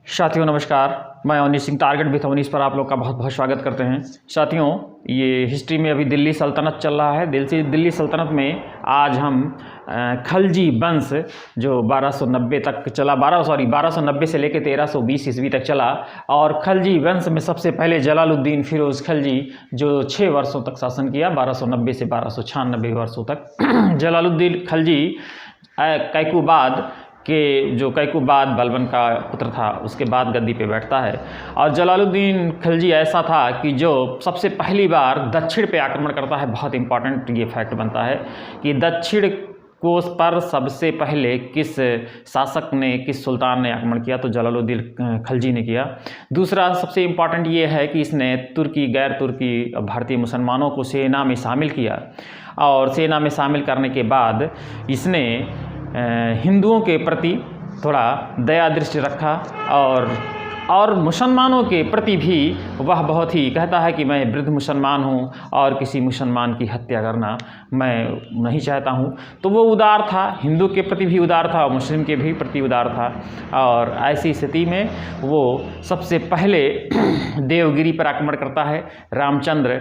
साथियों नमस्कार, मैं अवनीश सिंह टारगेट विथ अवनीश पर आप लोग का बहुत बहुत स्वागत करते हैं। साथियों, ये हिस्ट्री में अभी दिल्ली सल्तनत चल रहा है। दिल्ली सल्तनत में आज हम खलजी वंश जो 1290 तक चला, 1290 से लेकर 1320 ईस्वी तक चला। और खलजी वंश में सबसे पहले जलालुद्दीन फिरोज़ खलजी जो 6 वर्षों तक शासन किया, 1290 से 1296 वर्षों तक। जलालुद्दीन खलजी कैकुबाद बलबन का पुत्र था, उसके बाद गद्दी पे बैठता है। और जलालुद्दीन खलजी ऐसा था कि जो सबसे पहली बार दक्षिण पे आक्रमण करता है। बहुत इंपॉर्टेंट ये फैक्ट बनता है कि दक्षिण कोस पर सबसे पहले किस शासक ने, किस सुल्तान ने आक्रमण किया, तो जलालुद्दीन खलजी ने किया। दूसरा सबसे इम्पॉर्टेंट ये है कि इसने तुर्की, गैर तुर्की भारतीय मुसलमानों को सेना में शामिल किया। और सेना में शामिल करने के बाद इसने हिंदुओं के प्रति थोड़ा दया दृष्टि रखा और मुसलमानों के प्रति भी वह बहुत ही कहता है कि मैं वृद्ध मुसलमान हूँ और किसी मुसलमान की हत्या करना मैं नहीं चाहता हूँ। तो वो उदार था, हिंदू के प्रति भी उदार था और मुस्लिम के भी प्रति उदार था। और ऐसी स्थिति में वो सबसे पहले देवगिरी पर आक्रमण करता है। रामचंद्र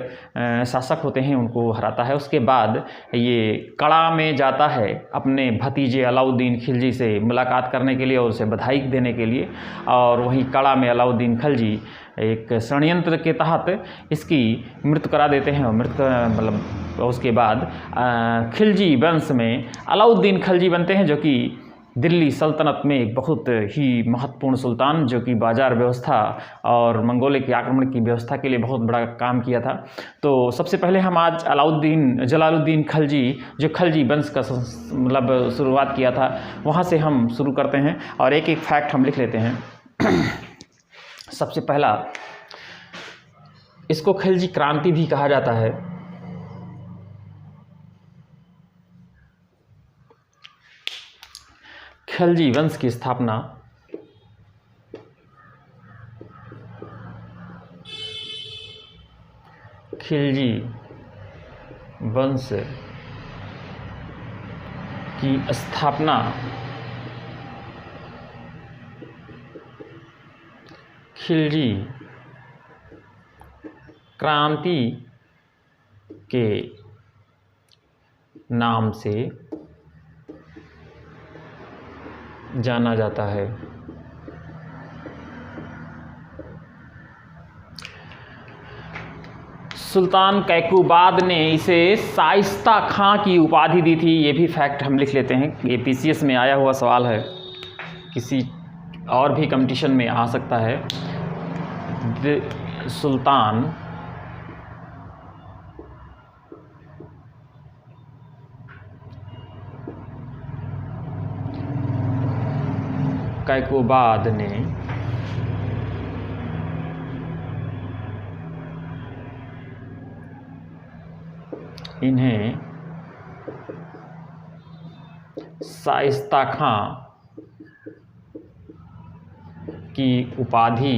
शासक होते हैं, उनको हराता है। उसके बाद ये कड़ा में जाता है अपने भतीजे अलाउद्दीन खिलजी से मुलाकात करने के लिए और उसे बधाई देने के लिए। और वहीं कड़ा में अलाउद्दीन खलजी एक षड्यंत्र के तहत इसकी मृत्यु करा देते हैं। और उसके बाद खिलजी वंश में अलाउद्दीन खलजी बनते हैं, जो कि दिल्ली सल्तनत में एक बहुत ही महत्वपूर्ण सुल्तान, जो कि बाजार व्यवस्था और मंगोलों के आक्रमण की व्यवस्था के लिए बहुत बड़ा काम किया था। तो सबसे पहले हम आज जलालुद्दीन खलजी, जो खलजी वंश का शुरुआत किया था, वहाँ से हम शुरू करते हैं और एक एक फैक्ट हम लिख लेते हैं। सबसे पहला, इसको खिलजी क्रांति भी कहा जाता है। खिलजी वंश की स्थापना खिलजी वंश की स्थापना खिलजी क्रांति के नाम से जाना जाता है। सुल्तान कैकुबाद ने इसे शाइस्ता खां की उपाधि दी थी। ये भी फैक्ट हम लिख लेते हैं। ये पीसीएस में आया हुआ सवाल है, किसी और भी कंपटीशन में आ सकता है। सुल्तान कैकुबाद ने इन्हें शाइस्ता खां की उपाधि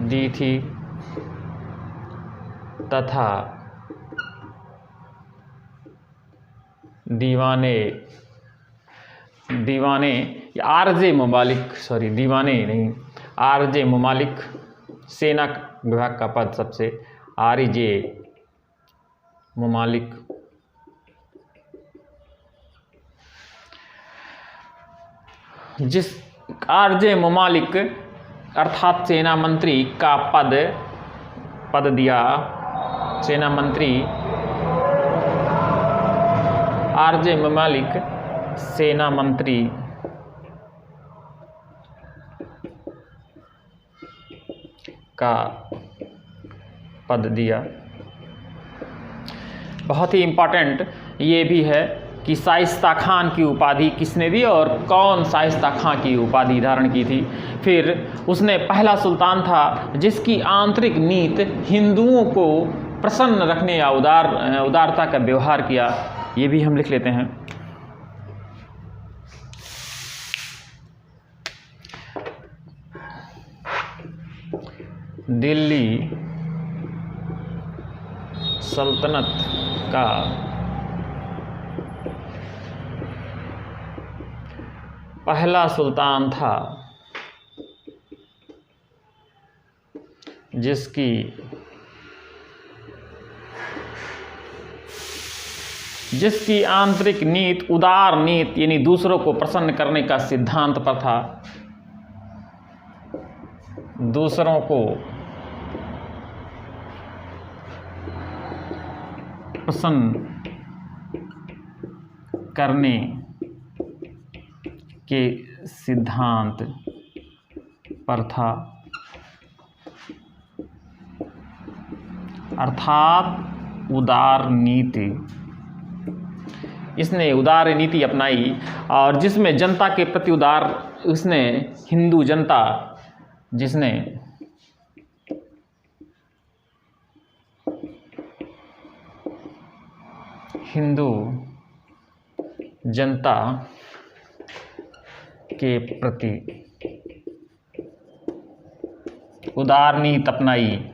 दी थी तथा दीवाने आरजे ममालिक सेना विभाग का पद सबसे आरजे ममालिक जिस आरजे ममालिक अर्थात सेना मंत्री का पद दिया। सेना मंत्री आरजे ममालिक सेना मंत्री का पद दिया। बहुत ही इम्पोर्टेंट ये भी है कि शाइस्ता खान की उपाधि किसने दी और कौन शाइस्ता खान की उपाधि धारण की थी। फिर उसने पहला सुल्तान था जिसकी आंतरिक नीति हिंदुओं को प्रसन्न रखने या उदारता का व्यवहार किया। ये भी हम लिख लेते हैं। दिल्ली सल्तनत का पहला सुल्तान था जिसकी आंतरिक नीति उदार नीति यानी दूसरों को प्रसन्न करने का सिद्धांत पर था, दूसरों को प्रसन्न करने के सिद्धांत पर था, अर्थात उदार नीति। इसने उदार नीति अपनाई और जिसमें जनता के प्रति उदार, उसने हिंदू जनता, जिसने हिंदू जनता के प्रति उदार नीति अपनाई।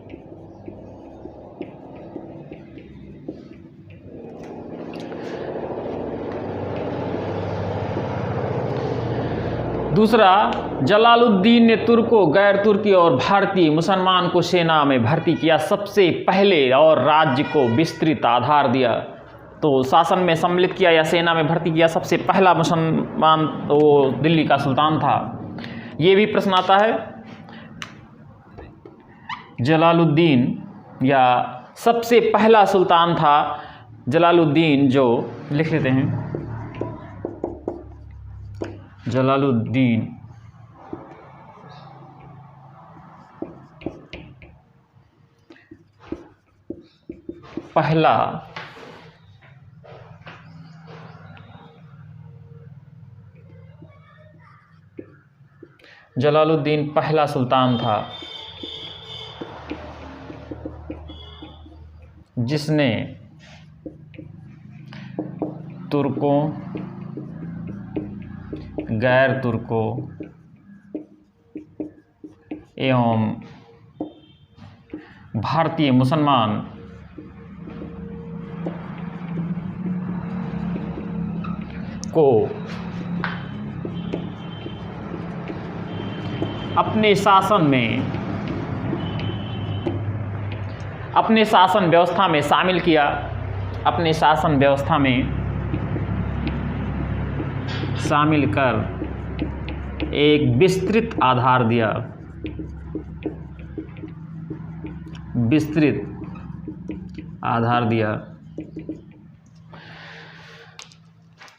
दूसरा, जलालुद्दीन ने तुर्कों, गैर तुर्की और भारतीय मुसलमान को सेना में भर्ती किया सबसे पहले और राज्य को विस्तृत आधार दिया। तो शासन में सम्मिलित किया या सेना में भर्ती किया सबसे पहला मुसलमान तो दिल्ली का सुल्तान था। ये भी प्रश्न आता है, जलालुद्दीन या सबसे पहला सुल्तान था जलालुद्दीन, जो लिख लेते हैं जलालुद्दीन पहला सुल्तान था जिसने तुर्कों, गैर तुर्कों एवं भारतीय मुसलमान को अपने शासन व्यवस्था में शामिल किया, अपने शासन व्यवस्था में शामिल कर एक विस्तृत आधार दिया,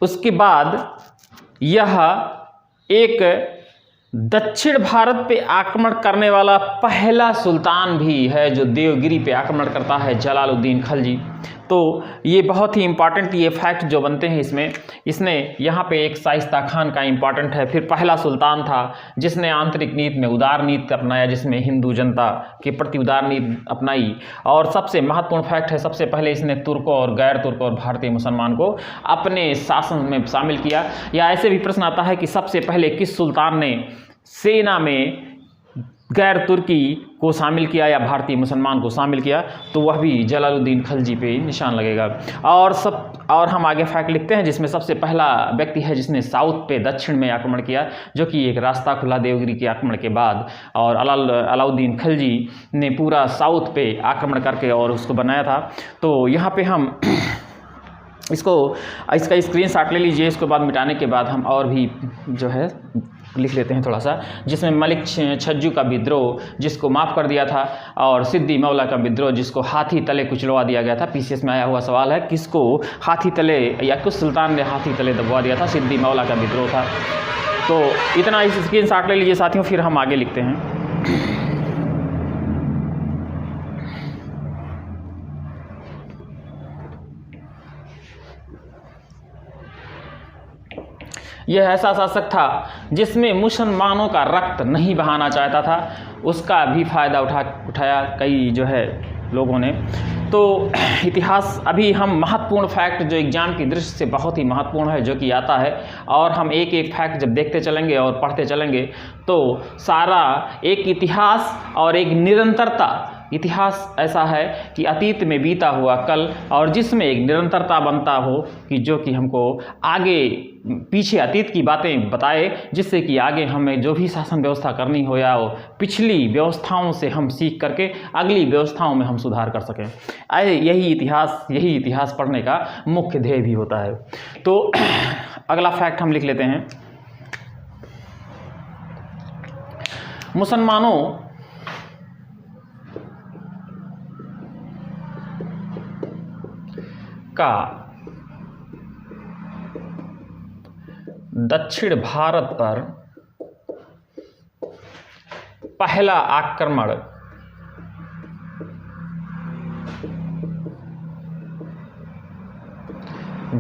उसके बाद यह एक दक्षिण भारत पे आक्रमण करने वाला पहला सुल्तान भी है जो देवगिरी पे आक्रमण करता है, जलालुद्दीन खलजी। तो ये बहुत ही इम्पॉर्टेंट ये फैक्ट जो बनते हैं इसने यहाँ पे एक शाइस्ता खान का इम्पॉर्टेंट है। फिर पहला सुल्तान था जिसने आंतरिक नीति में उदार नीति अपनाया, जिसमें हिंदू जनता के प्रति उदार नीति अपनाई। और सबसे महत्वपूर्ण फैक्ट है, सबसे पहले इसने तुर्कों और गैर तुर्कों और भारतीय मुसलमान को अपने शासन में शामिल किया। या ऐसे भी प्रश्न आता है कि सबसे पहले किस सुल्तान ने सेना में गैर तुर्की को शामिल किया या भारतीय मुसलमान को शामिल किया, तो वह भी जलालुद्दीन खलजी पे निशान लगेगा। और हम आगे फैक्ट लिखते हैं जिसमें सबसे पहला व्यक्ति है जिसने साउथ पे, दक्षिण में आक्रमण किया, जो कि एक रास्ता खुला देवगिरी के आक्रमण के बाद। और अलाउद्दीन खलजी ने पूरा साउथ पे आक्रमण करके और उसको बनाया था। तो यहाँ पे हम इसका स्क्रीनशॉट ले लीजिए। इसके बाद मिटाने के बाद हम और भी जो है लिख लेते हैं थोड़ा सा, जिसमें मलिक छज्जू का विद्रोह जिसको माफ़ कर दिया था, और सिद्दी मौला का विद्रोह जिसको हाथी तले कुचलवा दिया गया था। पीसीएस में आया हुआ सवाल है, किसको हाथी तले या किस सुल्तान ने हाथी तले दबवा दिया था? सिद्दी मौला का विद्रोह था। तो इतना इस स्क्रीनशॉट ले लीजिए साथियों, फिर हम आगे लिखते हैं। यह ऐसा शासक था जिसमें मुसलमानों का रक्त नहीं बहाना चाहता था, उसका भी फ़ायदा उठाया कई जो है लोगों ने। तो इतिहास, अभी हम महत्वपूर्ण फैक्ट जो एग्जाम की दृष्टि से बहुत ही महत्वपूर्ण है जो कि आता है, और हम एक एक फैक्ट जब देखते चलेंगे और पढ़ते चलेंगे तो सारा एक इतिहास और एक निरंतरता इतिहास ऐसा है कि अतीत में बीता हुआ कल और जिसमें एक निरंतरता बनता हो कि जो कि हमको आगे पीछे अतीत की बातें बताए, जिससे कि आगे हमें जो भी शासन व्यवस्था करनी हो या पिछली व्यवस्थाओं से हम सीख करके अगली व्यवस्थाओं में हम सुधार कर सकें। यही इतिहास पढ़ने का मुख्य ध्येय भी होता है। तो अगला फैक्ट हम लिख लेते हैं। मुसलमानों का दक्षिण भारत पर पहला आक्रमण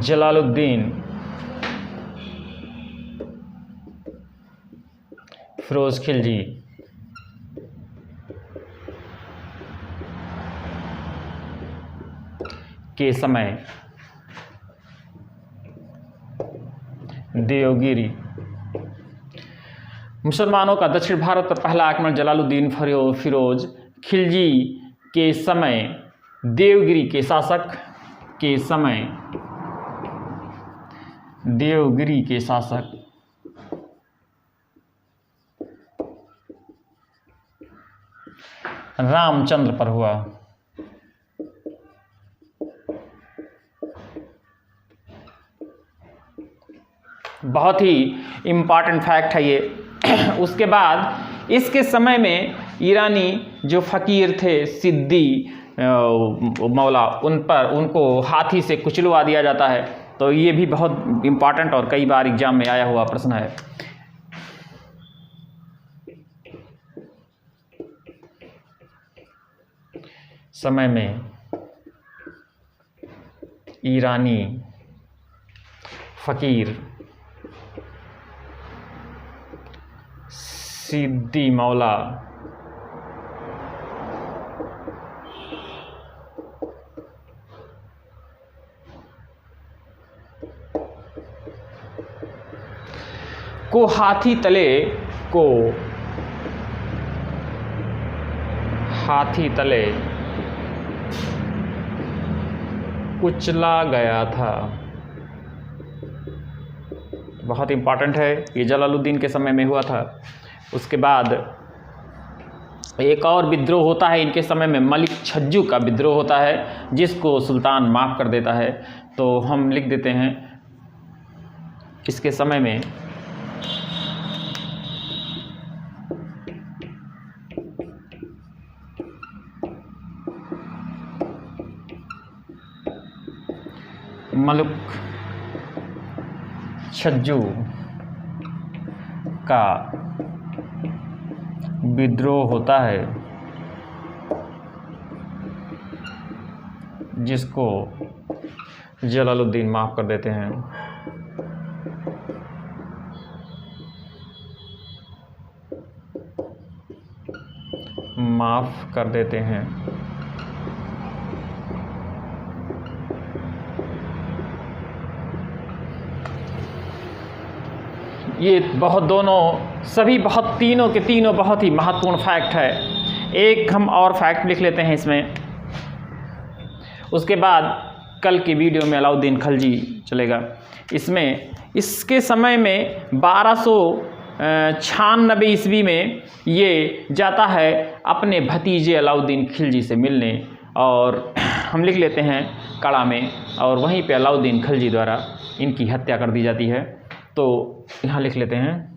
जलालुद्दीन फिरोज खिलजी के समय देवगिरी। मुसलमानों का दक्षिण भारत पर पहला आक्रमण जलालुद्दीन फिरोज खिलजी के समय देवगिरी के शासक रामचंद्र पर हुआ। बहुत ही इम्पॉर्टेंट फैक्ट है ये। उसके बाद इसके समय में ईरानी जो फ़कीर थे सिद्दी मौला, उनको हाथी से कुचलवा दिया जाता है। तो ये भी बहुत इम्पॉर्टेंट और कई बार एग्जाम में आया हुआ प्रश्न है। समय में ईरानी फ़कीर सिद्दी मौला को हाथी तले कुचला गया था। बहुत इम्पॉर्टेंट है, ये जलालुद्दीन के समय में हुआ था। उसके बाद एक और विद्रोह होता है इनके समय में, मलिक छज्जू का विद्रोह होता है, जिसको सुल्तान माफ़ कर देता है। तो हम लिख देते हैं इसके समय में मलिक छज्जू का विद्रोह होता है, जिसको जलालुद्दीन माफ़ कर देते हैं। ये तीनों के तीनों बहुत ही महत्वपूर्ण फैक्ट है। एक हम और फैक्ट लिख लेते हैं इसमें, उसके बाद कल की वीडियो में अलाउद्दीन खिलजी चलेगा। इसके समय में 1296 ईस्वी में ये जाता है अपने भतीजे अलाउद्दीन खिलजी से मिलने, और हम लिख लेते हैं कड़ा में, और वहीं पे अलाउद्दीन खिलजी द्वारा इनकी हत्या कर दी जाती है। तो यहाँ लिख लेते हैं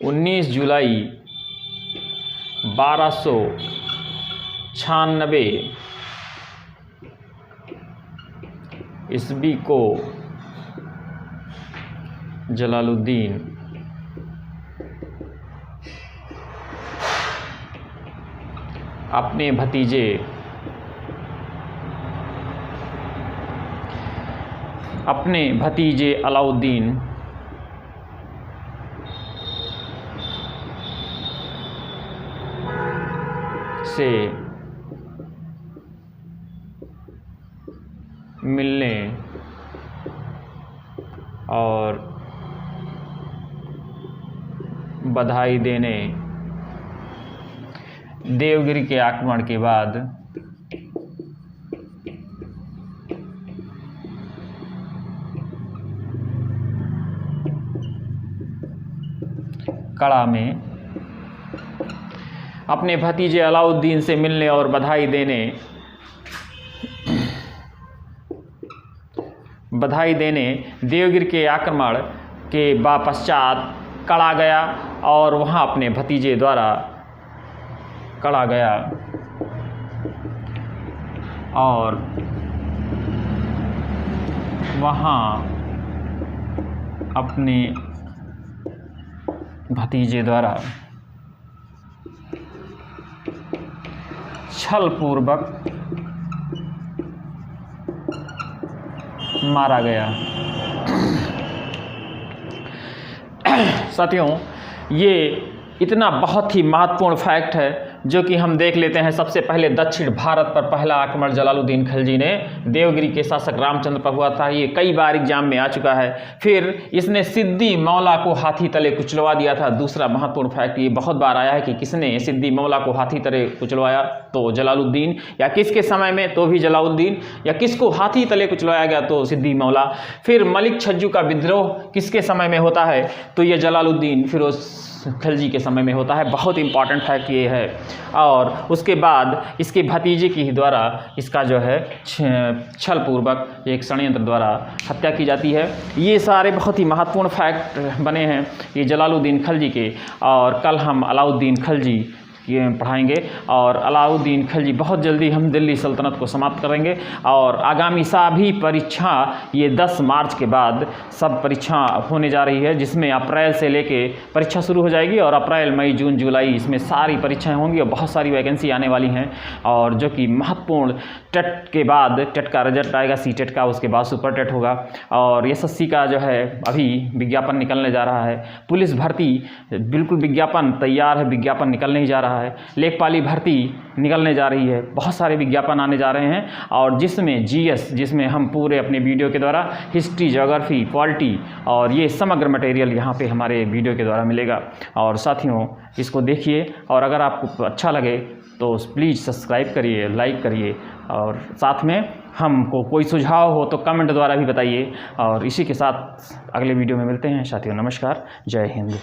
19 जुलाई 1296 ईस्वी को जलालुद्दीन अपने भतीजे अलाउद्दीन से मिलने और बधाई देने देवगिरी के आक्रमण के बाद कड़ा में अपने भतीजे अलाउद्दीन से मिलने और बधाई देने देवगिरी के आक्रमण के पश्चात कड़ा गया और वहां अपने भतीजे द्वारा कड़ा गया और वहां अपने भतीजे द्वारा छलपूर्वक मारा गया। साथियों, ये इतना बहुत ही महत्वपूर्ण फैक्ट है जो कि हम देख लेते हैं। सबसे पहले दक्षिण भारत पर पहला आक्रमण जलालुद्दीन खिलजी ने देवगिरी के शासक रामचंद्र पर हुआ था। ये कई बार एग्जाम में आ चुका है। फिर इसने सिद्दी मौला को हाथी तले कुचलवा दिया था। दूसरा महत्वपूर्ण फैक्ट ये बहुत बार आया है कि किसने सिद्दी मौला को हाथी तले कुचलवाया, तो जलालुद्दीन, या किसके समय में, तो भी जलालुद्दीन, या किसको हाथी तले कुचलवाया गया, तो सिद्दी मौला। फिर मलिक छज्जू का विद्रोह किसके समय में होता है, तो ये जलालुद्दीन फिरोज खिलजी के समय में होता है। बहुत इंपॉर्टेंट फैक्ट ये है। और उसके बाद इसके भतीजे की द्वारा इसका जो है छलपूर्वक एक षड्यंत्र द्वारा हत्या की जाती है। ये सारे बहुत ही महत्वपूर्ण फैक्ट बने हैं ये जलालुद्दीन खिलजी के। और कल हम अलाउद्दीन खिलजी ये पढ़ाएंगे और अलाउद्दीन खिलजी बहुत जल्दी हम दिल्ली सल्तनत को समाप्त करेंगे। और आगामी सभी परीक्षा ये 10 मार्च के बाद सब परीक्षा होने जा रही है, जिसमें अप्रैल से लेके परीक्षा शुरू हो जाएगी और अप्रैल, मई, जून, जुलाई इसमें सारी परीक्षाएं होंगी और बहुत सारी वैकेंसी आने वाली हैं। और जो कि महत्वपूर्ण टेट के बाद टेट का रिजल्ट आएगा, सी-टेट का, उसके बाद सुपर टेट होगा। और एसएससी का जो है अभी विज्ञापन निकलने जा रहा है। पुलिस भर्ती बिल्कुल विज्ञापन तैयार है, विज्ञापन निकलने ही जा रहा है। लेखपाली भर्ती निकलने जा रही है, बहुत सारे विज्ञापन आने जा रहे हैं। और जिसमें जीएस, जिसमें हम पूरे अपने वीडियो के द्वारा हिस्ट्री, ज्योग्राफी, पॉलिटी और ये समग्र मटेरियल यहाँ पे हमारे वीडियो के द्वारा मिलेगा। और साथियों, इसको देखिए और अगर आपको अच्छा लगे तो प्लीज़ सब्सक्राइब करिए, लाइक करिए और साथ में हमको कोई सुझाव हो तो कमेंट द्वारा भी बताइए। और इसी के साथ अगले वीडियो में मिलते हैं साथियों। नमस्कार, जय हिंद।